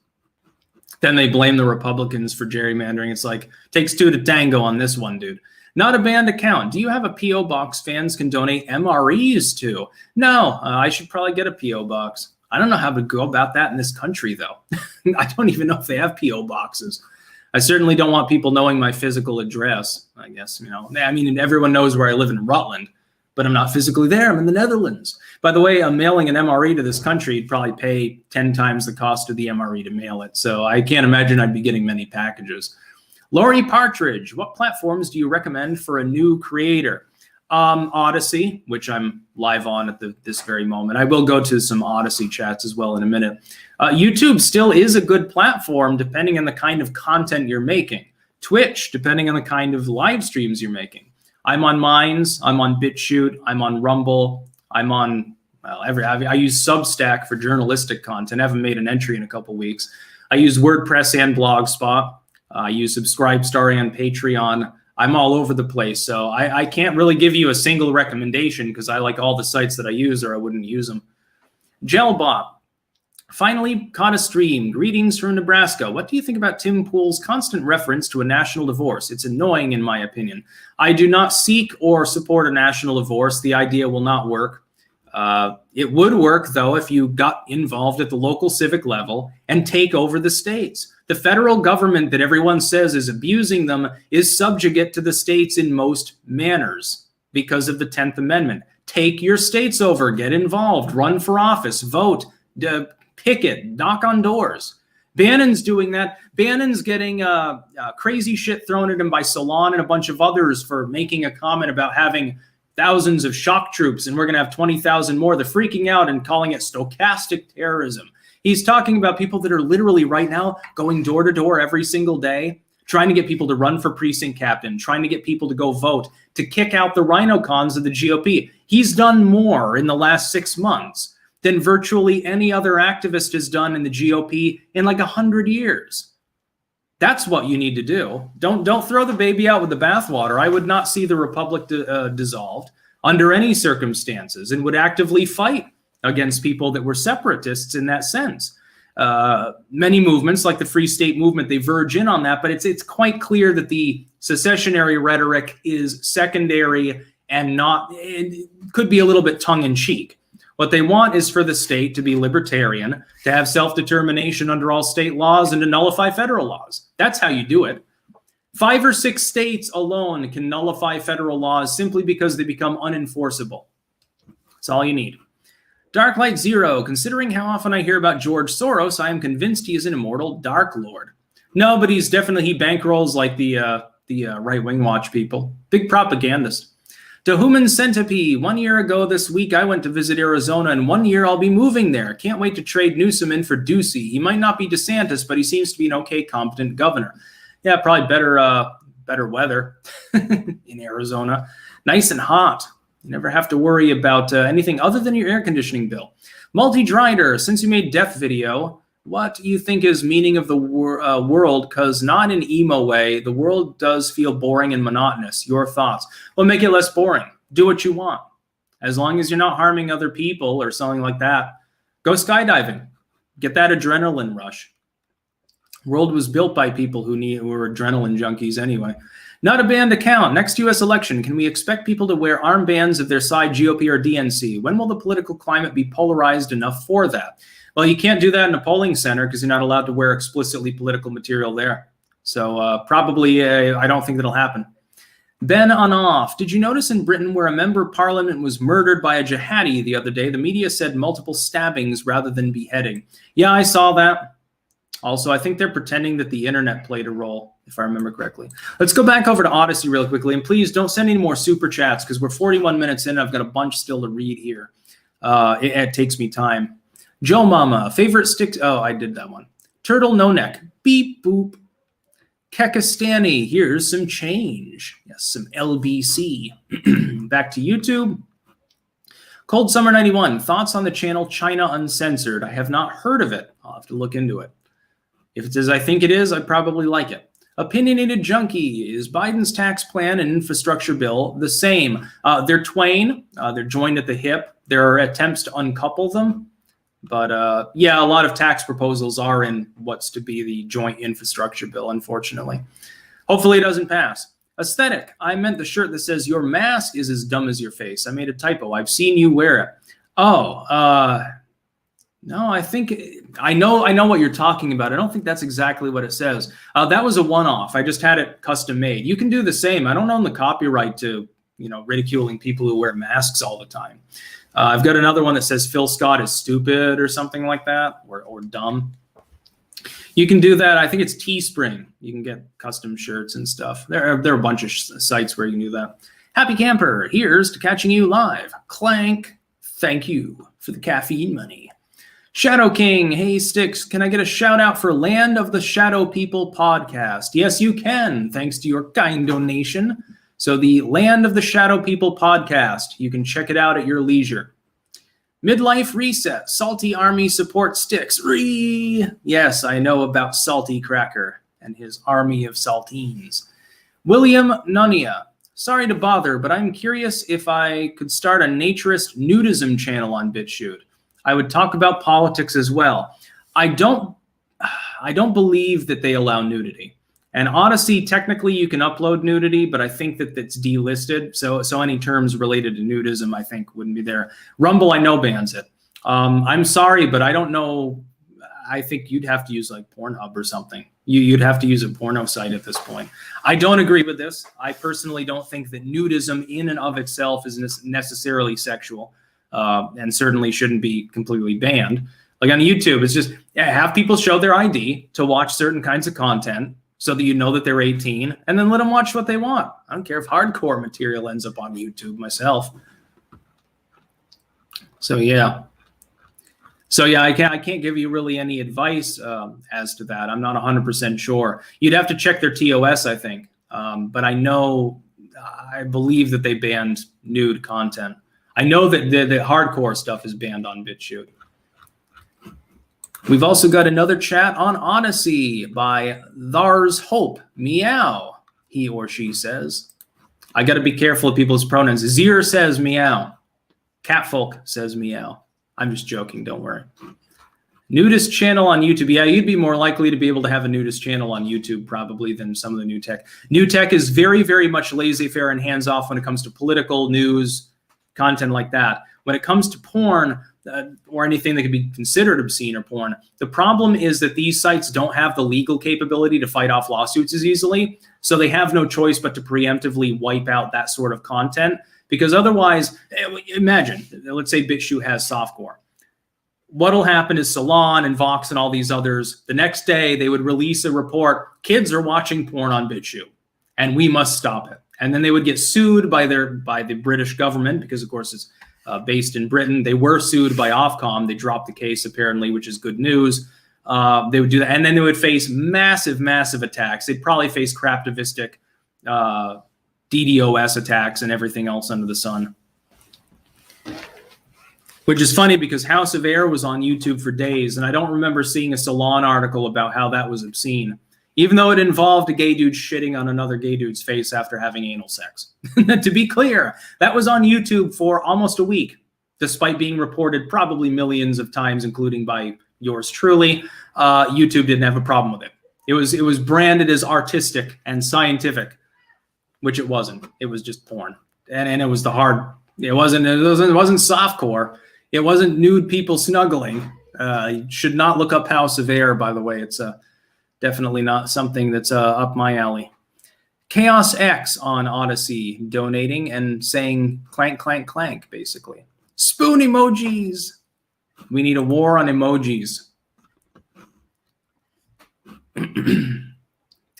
Then they blame the Republicans for gerrymandering. It's like, takes two to tango on this one, dude. Not a banned account. Do you have a P.O. box fans can donate MREs to? No, I should probably get a P.O. box. I don't know how to go about that in this country, though. I don't even know if they have P.O. boxes. I certainly don't want people knowing my physical address, I guess. Everyone knows where I live in Rutland, but I'm not physically there. I'm in the Netherlands. By the way, I'm mailing an MRE to this country. You'd probably pay 10 times the cost of the MRE to mail it. So I can't imagine I'd be getting many packages. Laurie Partridge, what platforms do you recommend for a new creator? Odyssey, which I'm live on at this very moment. I will go to some Odyssey chats as well in a minute. YouTube still is a good platform depending on the kind of content you're making. Twitch, depending on the kind of live streams you're making. I'm on Minds, I'm on BitChute, I'm on Rumble, I'm on, I use Substack for journalistic content. I haven't made an entry in a couple weeks. I use WordPress and Blogspot. I use Subscribestar and Patreon. I'm all over the place, so I can't really give you a single recommendation because I like all the sites that I use or I wouldn't use them. Gelbot, finally caught a stream. Greetings from Nebraska. What do you think about Tim Pool's constant reference to a national divorce? It's annoying in my opinion. I do not seek or support a national divorce. The idea will not work. It would work, though, if you got involved at the local civic level and take over the states. The federal government that everyone says is abusing them is subjugate to the states in most manners because of the 10th Amendment. Take your states over, get involved, run for office, vote, picket, knock on doors. Bannon's doing that. Bannon's getting crazy shit thrown at him by Salon and a bunch of others for making a comment about having thousands of shock troops, and we're going to have 20,000 more. They're freaking out and calling it stochastic terrorism. He's talking about people that are literally right now going door to door every single day, trying to get people to run for precinct captain, trying to get people to go vote, to kick out the rhino cons of the GOP. He's done more in the last 6 months than virtually any other activist has done in the GOP in like 100 years. That's what you need to do. Don't throw the baby out with the bathwater. I would not see the republic dissolved under any circumstances and would actively fight against people that were separatists in that sense. Many movements like the Free State Movement, they verge in on that, but it's quite clear that the secessionary rhetoric is secondary and not, it could be a little bit tongue-in-cheek. What they want is for the state to be libertarian, to have self-determination under all state laws, and to nullify federal laws. That's how you do it. 5 or 6 states alone can nullify federal laws simply because they become unenforceable. That's all you need. Darklight Zero, considering how often I hear about George Soros, I am convinced he is an immortal Dark Lord. No, but he's definitely, he bankrolls like the the right-wing watch people. Big propagandists. To Human Centipede, 1 year ago this week, I went to visit Arizona, and 1 year I'll be moving there. Can't wait to trade Newsom in for Ducey. He might not be DeSantis, but he seems to be an okay, competent governor. Yeah, probably better weather in Arizona. Nice and hot. You never have to worry about anything other than your air conditioning bill. Multi-Drider, since you made death video, what do you think is meaning of the world? Because not in emo way, the world does feel boring and monotonous. Your thoughts? Well, make it less boring. Do what you want. As long as you're not harming other people or something like that. Go skydiving. Get that adrenaline rush. World was built by people who were adrenaline junkies anyway. Not a banned account. Next U.S. election, can we expect people to wear armbands of their side, GOP or DNC? When will the political climate be polarized enough for that? Well, you can't do that in a polling center because you're not allowed to wear explicitly political material there. So probably, I don't think that'll happen. Ben on off. Did you notice in Britain where a member of parliament was murdered by a jihadi the other day, the media said multiple stabbings rather than beheading? Yeah, I saw that. Also, I think they're pretending that the internet played a role, if I remember correctly. Let's go back over to Odyssey real quickly. And please don't send any more super chats because we're 41 minutes in. I've got a bunch still to read here. It takes me time. Joe Mama, favorite sticks. Oh, I did that one. Turtle No Neck. Beep boop. Kekistani, here's some change. Yes, some LBC. Back to YouTube. Cold Summer 91, thoughts on the channel China Uncensored. I have not heard of it. I'll have to look into it. If it's as I think it is, I'd probably like it. Opinionated Junkie, is Biden's tax plan and infrastructure bill the same? They're twain. They're joined at the hip. There are attempts to uncouple them. But yeah, a lot of tax proposals are in what's to be the joint infrastructure bill, unfortunately. Hopefully it doesn't pass. Aesthetic, I meant the shirt that says your mask is as dumb as your face. I made a typo. I've seen you wear it. Oh, no, I think I know what you're talking about. I don't think that's exactly what it says. That was a one-off. I just had it custom made. You can do the same. I don't own the copyright to, ridiculing people who wear masks all the time. I've got another one that says Phil Scott is stupid or something like that, or dumb. You can do that. I think it's Teespring. You can get custom shirts and stuff. There are a bunch of sites where you can do that. Happy Camper, here's to catching you live. Clank, thank you for the caffeine money. Shadow King, hey Styx, can I get a shout out for Land of the Shadow People podcast? Yes, you can, thanks to your kind donation. So the Land of the Shadow People podcast, you can check it out at your leisure. Midlife Reset, Salty Army Support Styx. Yes, I know about Salty Cracker and his army of saltines. William Nunia, sorry to bother, but I'm curious if I could start a naturist nudism channel on BitChute. I would talk about politics as well. I don't believe that they allow nudity. And Odyssey, technically you can upload nudity, but I think that it's delisted. So any terms related to nudism, I think, wouldn't be there. Rumble, I know, bans it. I'm sorry, but I don't know. I think you'd have to use like Pornhub or something. You'd have to use a porno site at this point. I don't agree with this. I personally don't think that nudism in and of itself is necessarily sexual, and certainly shouldn't be completely banned. Like on YouTube, it's just have people show their ID to watch certain kinds of content, so that you know that they're 18, and then let them watch what they want. I don't care if hardcore material ends up on YouTube myself. So yeah. I can't give you really any advice as to that. I'm not 100% sure. You'd have to check their TOS, I think. But I believe that they banned nude content. I know that the hardcore stuff is banned on BitChute. We've also got another chat on Odyssey by Thars Hope. Meow, he or she says. I got to be careful of people's pronouns. Zir says meow. Catfolk says meow. I'm just joking, don't worry. Nudist channel on YouTube. Yeah, you'd be more likely to be able to have a nudist channel on YouTube probably than some of the new tech. New tech is very, very much laissez-faire and hands-off when it comes to political news, content like that. When it comes to porn, or anything that could be considered obscene or porn, the problem is that these sites don't have the legal capability to fight off lawsuits as easily, so they have no choice but to preemptively wipe out that sort of content, because otherwise, imagine, let's say BitChute has softcore. What'll happen is Salon and Vox and all these others, the next day they would release a report, kids are watching porn on BitChute. and we must stop it. And then they would get sued by the British government because, of course, it's based in Britain. They were sued by Ofcom. They dropped the case, apparently, which is good news. They would do that. And then they would face massive, massive attacks. They'd probably face craptivistic DDoS attacks and everything else under the sun. Which is funny because House of Air was on YouTube for days, and I don't remember seeing a Salon article about how that was obscene, even though it involved a gay dude shitting on another gay dude's face after having anal sex. To be clear, that was on YouTube for almost a week, despite being reported probably millions of times, including by yours truly. YouTube didn't have a problem with it. It was branded as artistic and scientific, which it wasn't. It was just porn, and it was the hard. It wasn't softcore. It wasn't nude people snuggling. You should not look up House of Air, by the way. It's definitely not something that's up my alley. Chaos X on Odyssey donating and saying clank, clank, clank, basically. Spoon emojis. We need a war on emojis.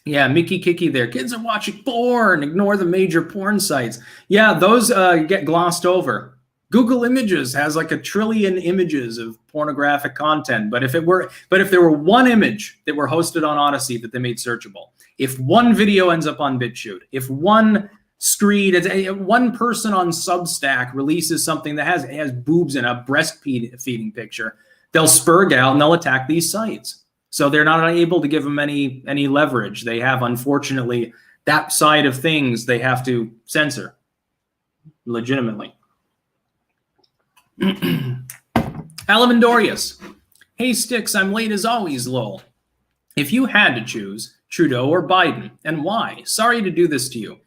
Yeah, Mickey Kiki there. Kids are watching porn. Ignore the major porn sites. Yeah, those get glossed over. Google Images has like 1 trillion images of pornographic content. But if there were one image that were hosted on Odyssey that they made searchable, if one video ends up on BitChute, if one screed, one person on Substack releases something that has boobs in a breastfeeding picture, they'll spurg out and they'll attack these sites. So they're not able to give them any leverage. They have, unfortunately, that side of things they have to censor legitimately. Alamandorius. Hey, Styx, I'm late as always, lol. If you had to choose Trudeau or Biden, and why? Sorry to do this to you.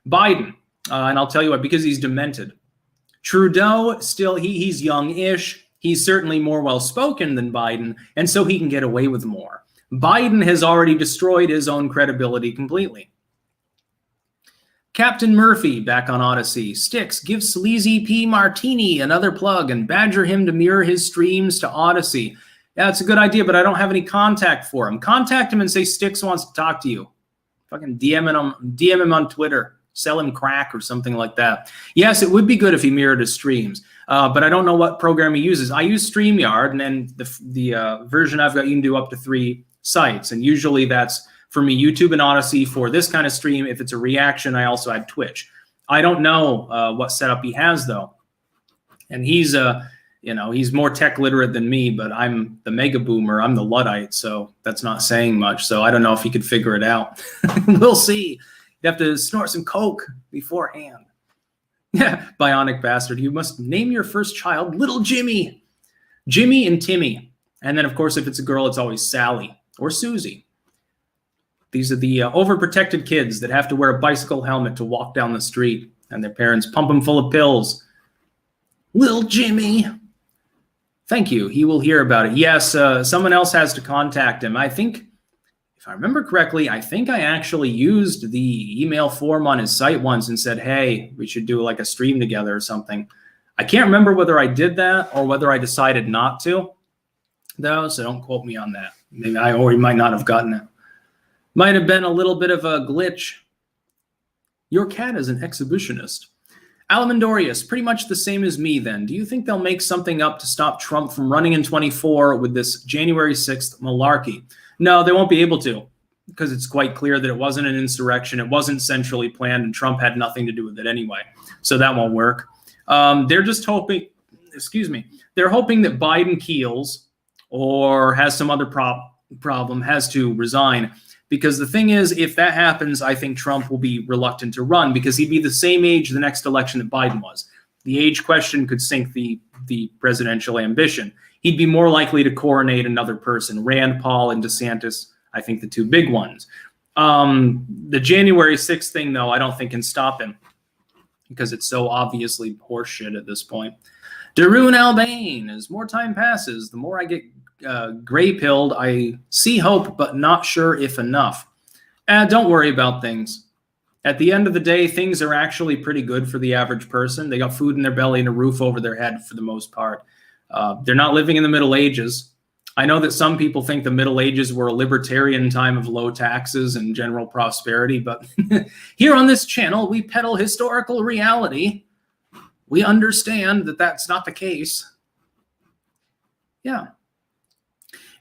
Biden, and I'll tell you why, because he's demented. Trudeau, still, he's young-ish. He's certainly more well-spoken than Biden, and so he can get away with more. Biden has already destroyed his own credibility completely. Captain Murphy, back on Odyssey. Styx, give Sleazy P. Martini another plug and badger him to mirror his streams to Odyssey. Yeah, it's a good idea, but I don't have any contact for him. Contact him and say Styx wants to talk to you. Fucking DM him on Twitter. Sell him crack or something like that. Yes, it would be good if he mirrored his streams, but I don't know what program he uses. I use StreamYard, and then the version I've got, you can do up to 3 sites, and usually that's, for me, YouTube and Odyssey for this kind of stream. If it's a reaction, I also add Twitch. I don't know what setup he has, though. And he's, he's more tech literate than me, but I'm the mega boomer. I'm the Luddite, so that's not saying much. So I don't know if he could figure it out. We'll see. You have to snort some coke beforehand. Yeah, bionic bastard. You must name your first child Little Jimmy. Jimmy and Timmy. And then, of course, if it's a girl, it's always Sally or Susie. These are the overprotected kids that have to wear a bicycle helmet to walk down the street, and their parents pump them full of pills. Little Jimmy. Thank you. He will hear about it. Yes, someone else has to contact him. I think, if I remember correctly, I think I actually used the email form on his site once and said, hey, we should do like a stream together or something. I can't remember whether I did that or whether I decided not to, though, so don't quote me on that. Maybe or he might not have gotten it. Might have been a little bit of a glitch. Your cat is an exhibitionist. Alamandorius, pretty much the same as me then. Do you think they'll make something up to stop Trump from running in 24 with this January 6th malarkey? No, they won't be able to, because it's quite clear that it wasn't an insurrection. It wasn't centrally planned, and Trump had nothing to do with it anyway. So that won't work. They're just hoping, they're hoping that Biden keels or has some other problem, has to resign. Because the thing is, if that happens, I think Trump will be reluctant to run because he'd be the same age the next election that Biden was. The age question could sink the presidential ambition. He'd be more likely to coronate another person, Rand Paul and DeSantis, I think the 2 big ones. The January 6th thing, though, I don't think can stop him because it's so obviously horseshit at this point. Darun Albane, as more time passes, the more I get gray-pilled. I see hope, but not sure if enough. Don't worry about things. At the end of the day, things are actually pretty good for the average person. They got food in their belly and a roof over their head for the most part. They're not living in the Middle Ages. I know that some people think the Middle Ages were a libertarian time of low taxes and general prosperity, but here on this channel, we peddle historical reality. We understand that that's not the case. Yeah.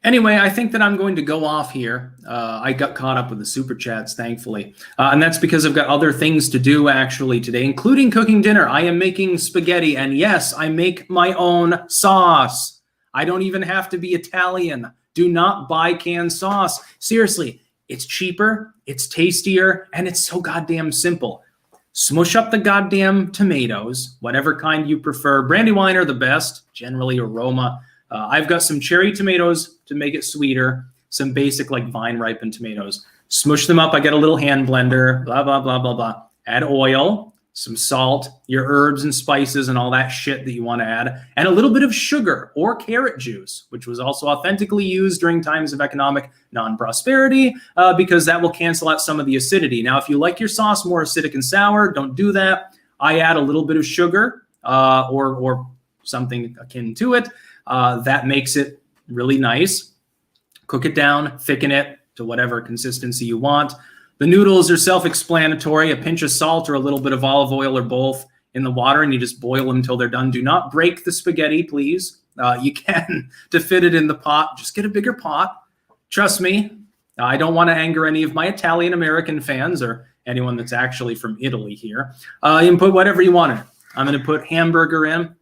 Anyway, I think that I'm going to go off here. I got caught up with the super chats, thankfully. And that's because I've got other things to do actually today, including cooking dinner. I am making spaghetti, and yes, I make my own sauce. I don't even have to be Italian. Do not buy canned sauce. Seriously, it's cheaper, it's tastier, and it's so goddamn simple. Smush up the goddamn tomatoes, whatever kind you prefer. Brandywine are the best, generally aroma. I've got some cherry tomatoes to make it sweeter, some basic like vine ripened tomatoes. Smush them up. I get a little hand blender, blah, blah, blah, blah, blah. Add oil, some salt, your herbs and spices and all that shit that you want to add, and a little bit of sugar or carrot juice, which was also authentically used during times of economic non-prosperity because that will cancel out some of the acidity. Now, if you like your sauce more acidic and sour, don't do that. I add a little bit of sugar or something akin to it. That makes it really nice. Cook it down, thicken it to whatever consistency you want. The noodles are self-explanatory. A pinch of salt or a little bit of olive oil or both in the water, and you just boil them until they're done. Do not break the spaghetti, please. You can to fit it in the pot. Just get a bigger pot. Trust me, I don't want to anger any of my Italian-American fans or anyone that's actually from Italy here. You can put whatever you want in. I'm going to put hamburger in.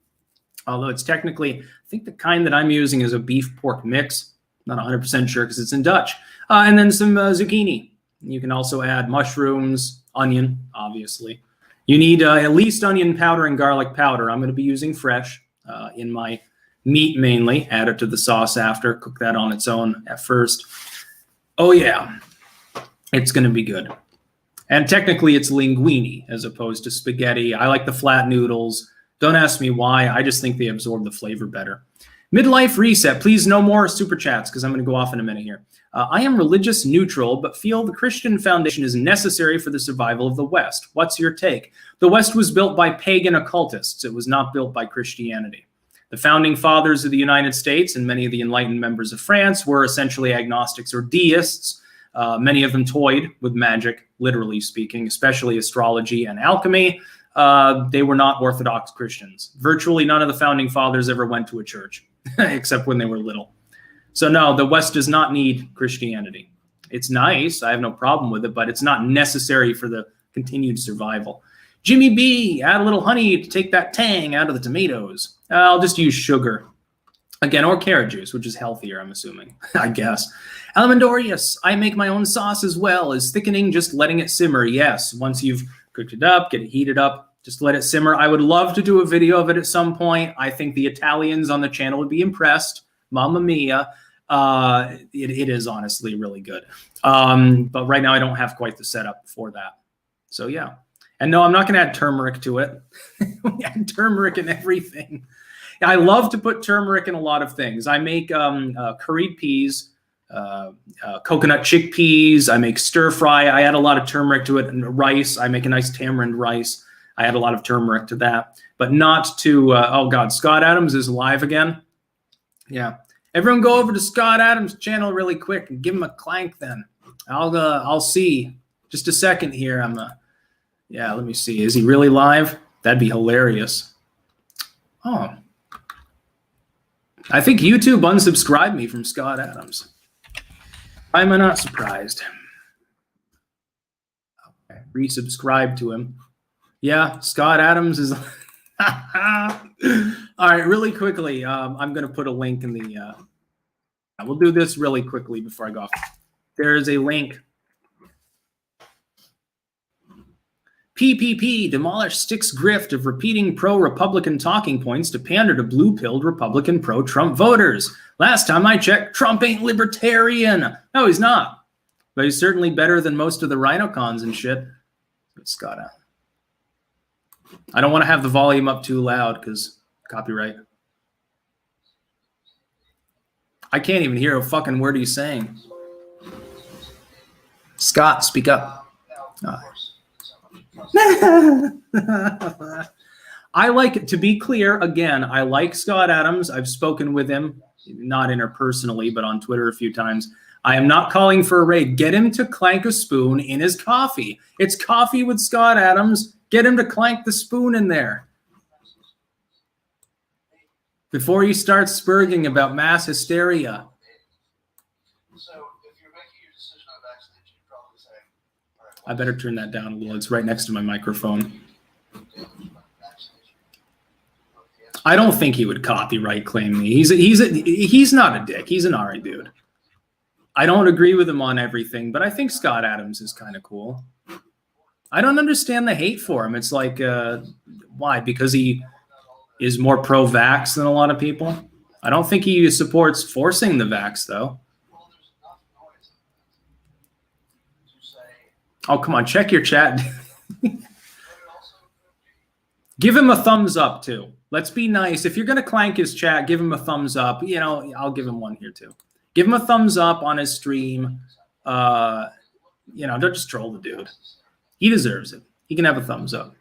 Although it's technically, I think the kind that I'm using is a beef pork mix. Not 100% sure because it's in Dutch. And then some zucchini. You can also add mushrooms, onion, obviously. You need at least onion powder and garlic powder. I'm going to be using fresh in my meat mainly. Add it to the sauce after. Cook that on its own at first. Oh, yeah. It's going to be good. And technically, it's linguine as opposed to spaghetti. I like the flat noodles. Don't ask me why. I just think they absorb the flavor better. Midlife reset. Please no more super chats because I'm going to go off in a minute here. I am religious neutral, but feel the Christian foundation is necessary for the survival of the West. What's your take? The West was built by pagan occultists. It was not built by Christianity. The founding fathers of the United States and many of the enlightened members of France were essentially agnostics or deists. Many of them toyed with magic, literally speaking, especially astrology and alchemy. They were not Orthodox Christians. Virtually none of the founding fathers ever went to a church, except when they were little. So no, the West does not need Christianity. It's nice. I have no problem with it, but it's not necessary for the continued survival. Jimmy B, add a little honey to take that tang out of the tomatoes. I'll just use sugar. Again, or carrot juice, which is healthier, I'm assuming, I guess. Alamandorius, I make my own sauce as well. Is thickening just letting it simmer? Yes. Once you've cooked it up, get it heated up, just let it simmer. I would love to do a video of it at some point. I think the Italians on the channel would be impressed. Mamma mia. It is honestly really good. But right now I don't have quite the setup for that. So yeah. And no, I'm not going to add turmeric to it. We add turmeric in everything. I love to put turmeric in a lot of things. I make curried peas, coconut chickpeas. I make stir fry. I add a lot of turmeric to it. And rice. I make a nice tamarind rice. I add a lot of turmeric to that, but not to, oh God, Scott Adams is live again. Yeah. Everyone go over to Scott Adams' channel really quick and give him a clank then. I'll see. Just a second here. Yeah, let me see. Is he really live? That'd be hilarious. Oh. I think YouTube unsubscribed me from Scott Adams. Why am I not surprised? Okay. Resubscribe to him. Yeah, Scott Adams is... All right, really quickly, I'm going to put a link in the... we'll do this really quickly before I go off. There is a link. PPP, demolish Styx grift of repeating pro-Republican talking points to pander to blue-pilled Republican pro-Trump voters. Last time I checked, Trump ain't libertarian. No, he's not. But he's certainly better than most of the rhinocons and shit. Scott Adams. I don't want to have the volume up too loud because copyright. I can't even hear a fucking word he's saying. Scott, speak up. I like, to be clear, again, I like Scott Adams. I've spoken with him not interpersonally, but on Twitter a few times. I am not calling for a raid. Get him to clank a spoon in his coffee. It's coffee with Scott Adams. Get him to clank the spoon in there. Before you start spurging about mass hysteria. So if you're making your decision on vaccination, you're probably saying, all right, I better turn that down a little. It's right next to my microphone. I don't think he would copyright claim me. He's not a dick. He's an alright dude. I don't agree with him on everything, but I think Scott Adams is kind of cool. I don't understand the hate for him. It's like, why? Because he is more pro-vax than a lot of people? I don't think he supports forcing the vax, though. Oh, come on. Check your chat. Give him a thumbs up, too. Let's be nice. If you're going to clank his chat, give him a thumbs up. You know, I'll give him one here, too. Give him a thumbs up on his stream. You know, don't just troll the dude. He deserves it. He can have a thumbs up.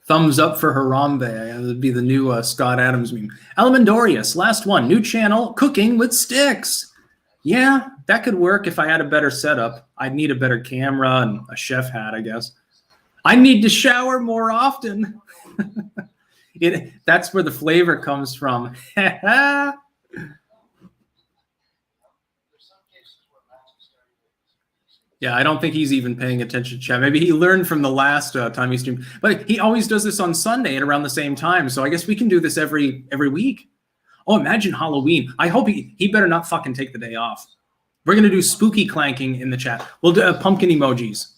Thumbs up for Harambe. That would be the new Scott Adams meme. Elemendorius, last one. New channel, Cooking with Sticks. Yeah, that could work if I had a better setup. I'd need a better camera and a chef hat, I guess. I need to shower more often. That's where the flavor comes from. Yeah, I don't think he's even paying attention to chat. Maybe he learned from the last time he streamed. But he always does this on Sunday at around the same time. So I guess we can do this every week. Oh, imagine Halloween. I hope he better not fucking take the day off. We're going to do spooky clanking in the chat. We'll do pumpkin emojis.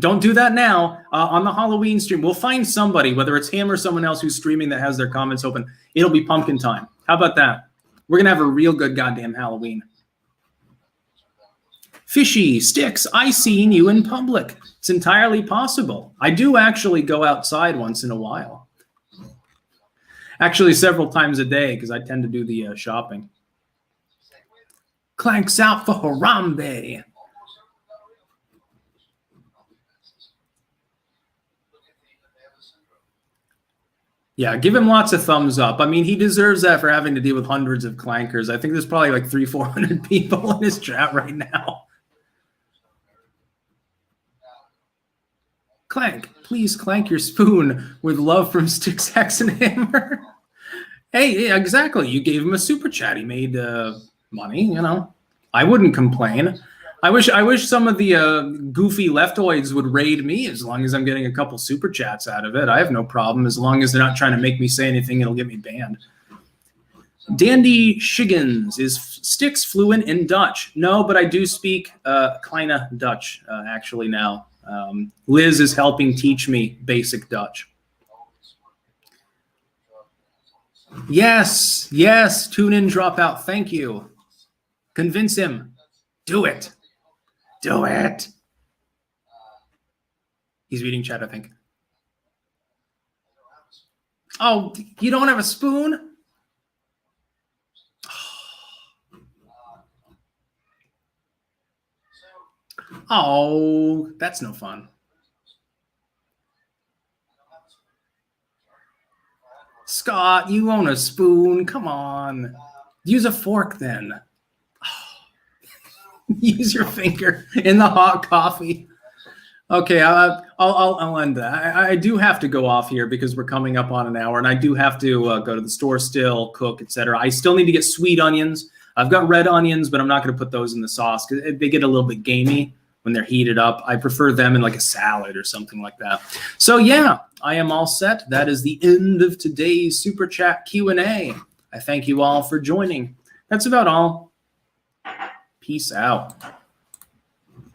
Don't do that now. On the Halloween stream, we'll find somebody, whether it's him or someone else who's streaming that has their comments open. It'll be pumpkin time. How about that? We're going to have a real good goddamn Halloween. Fishy, Sticks, I seen you in public. It's entirely possible. I do actually go outside once in a while. Actually, several times a day, because I tend to do the shopping. Clanks out for Harambe. Yeah, give him lots of thumbs up. I mean, he deserves that for having to deal with hundreds of clankers. I think there's probably like 300-400 people in his chat right now. Clank, please clank your spoon with love from Styxhexenhammer. Hey, exactly. You gave him a super chat. He made money, you know. I wouldn't complain. I wish some of the goofy leftoids would raid me as long as I'm getting a couple super chats out of it. I have no problem as long as they're not trying to make me say anything that'll get me banned. Dandy Shiggins, is Sticks fluent in Dutch? No, but I do speak kleine Dutch actually now. Liz is helping teach me basic Dutch. Yes, yes, tune in, drop out. Thank you. Convince him. Do it. Do it. He's reading chat, I think. Oh, you don't have a spoon? Oh, that's no fun. Scott, you own a spoon. Come on. Use a fork then. Use your finger in the hot coffee. Okay, I'll end that. I do have to go off here because we're coming up on an hour, and I do have to go to the store still, cook, etc. I still need to get sweet onions. I've got red onions, but I'm not going to put those in the sauce because they get a little bit gamey when they're heated up. I prefer them in like a salad or something like that. So yeah, I am all set. That is the end of today's Super Chat Q&A. I thank you all for joining. That's about all. Peace out.